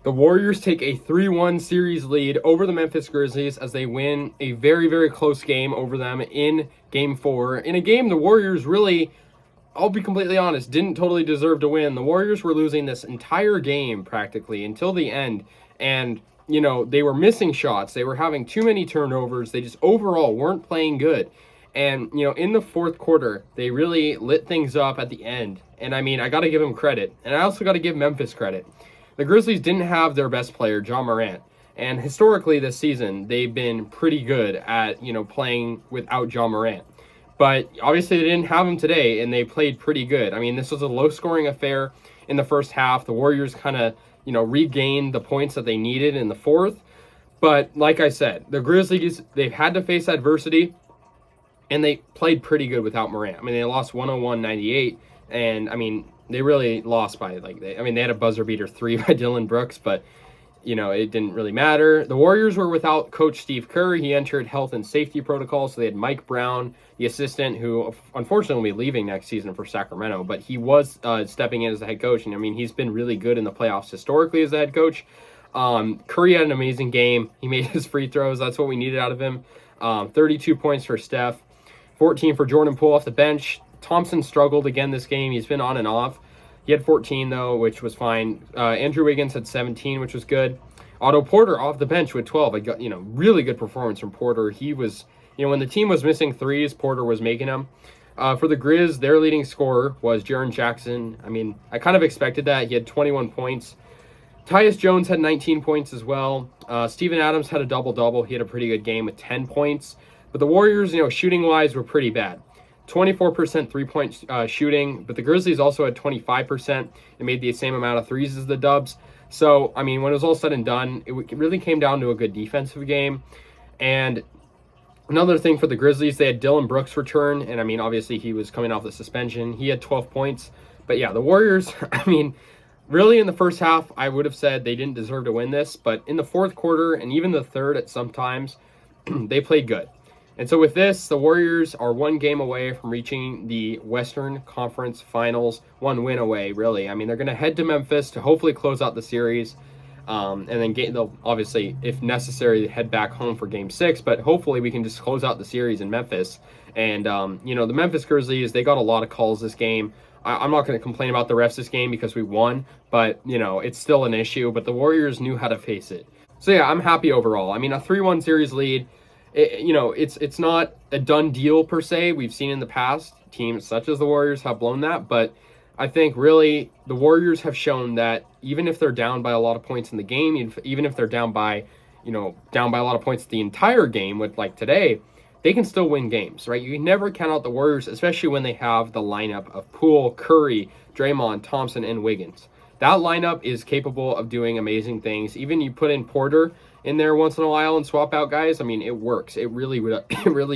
The Warriors take a 3-1 series lead over the Memphis Grizzlies as they win a very, very close game over them in Game 4. In a game the Warriors really, I'll be completely honest, didn't totally deserve to win. The Warriors were losing this entire game practically until the end. And, they were missing shots. They were having too many turnovers. They just overall weren't playing good. And, in the fourth quarter, they really lit things up at the end. And, I got to give them credit. And I also got to give Memphis credit. The Grizzlies didn't have their best player, Ja Morant. And historically this season, they've been pretty good at, playing without Ja Morant. But obviously they didn't have him today, and they played pretty good. This was a low-scoring affair in the first half. The Warriors kind of, regained the points that they needed in the fourth. But like I said, the Grizzlies, they've had to face adversity, and they played pretty good without Morant. They lost 101-98, and, they really lost by, they had a buzzer beater 3 by Dillon Brooks, but, it didn't really matter. The Warriors were without Coach Steve Kerr. He entered health and safety protocols, so they had Mike Brown, the assistant, who unfortunately will be leaving next season for Sacramento, but he was stepping in as the head coach, and, he's been really good in the playoffs historically as the head coach. Curry had an amazing game. He made his free throws. That's what we needed out of him. 32 points for Steph, 14 for Jordan Poole off the bench. Thompson struggled again this game. He's been on and off. He had 14, though, which was fine. Andrew Wiggins had 17, which was good. Otto Porter off the bench with 12. I got, really good performance from Porter. He was, when the team was missing threes, Porter was making them. For the Grizz, their leading scorer was Jaren Jackson. I kind of expected that. He had 21 points. Tyus Jones had 19 points as well. Steven Adams had a double-double. He had a pretty good game with 10 points. But the Warriors, shooting-wise, were pretty bad. 24% three-point shooting, but the Grizzlies also had 25% and made the same amount of threes as the Dubs. So, when it was all said and done, it really came down to a good defensive game. And another thing for the Grizzlies, they had Dillon Brooks return, and obviously he was coming off the suspension. He had 12 points. But yeah, the Warriors, really in the first half, I would have said they didn't deserve to win this, but in the fourth quarter and even the third at some times, they played good. And so with this, the Warriors are one game away from reaching the Western Conference Finals, one win away, really. They're going to head to Memphis to hopefully close out the series, and then they'll obviously, if necessary, head back home for Game 6, but hopefully we can just close out the series in Memphis. And, the Memphis Grizzlies, they got a lot of calls this game. I'm not going to complain about the refs this game because we won, but, it's still an issue, but the Warriors knew how to face it. So, yeah, I'm happy overall. A 3-1 series lead. It's not a done deal per se. We've seen in the past teams such as the Warriors have blown that, but I think really the Warriors have shown that even if they're down by a lot of points in the game, even if they're down by a lot of points the entire game with like today, they can still win games, right? You can never count out the Warriors, especially when they have the lineup of Poole, Curry, Draymond, Thompson, and Wiggins. That lineup is capable of doing amazing things. Even you put in Porter in there once in a while and swap out guys, it works. It really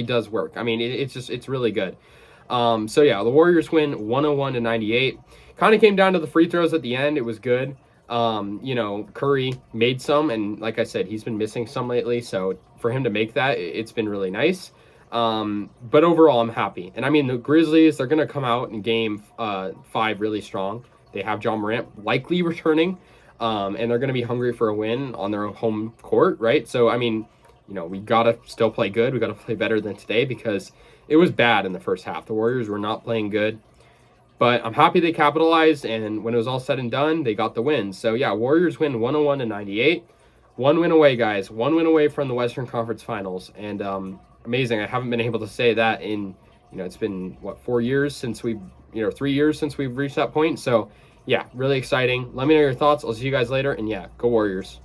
does work. It's really good. So yeah, the Warriors win 101-98. Kind of came down to the free throws at the end. It was good. Curry made some, and like I said, he's been missing some lately. So for him to make that, it's been really nice. But overall, I'm happy. And the Grizzlies, they're going to come out in Game 5 really strong. They have Ja Morant likely returning. And they're going to be hungry for a win on their home court, right? So, we got to still play good. We got to play better than today because it was bad in the first half. The Warriors were not playing good. But I'm happy they capitalized, and when it was all said and done, they got the win. So, yeah, Warriors win 101-98. One win away, guys. One win away from the Western Conference Finals. And amazing. I haven't been able to say that in, it's been, 3 years since we've reached that point. So, yeah, really exciting. Let me know your thoughts. I'll see you guys later. And yeah, go Warriors.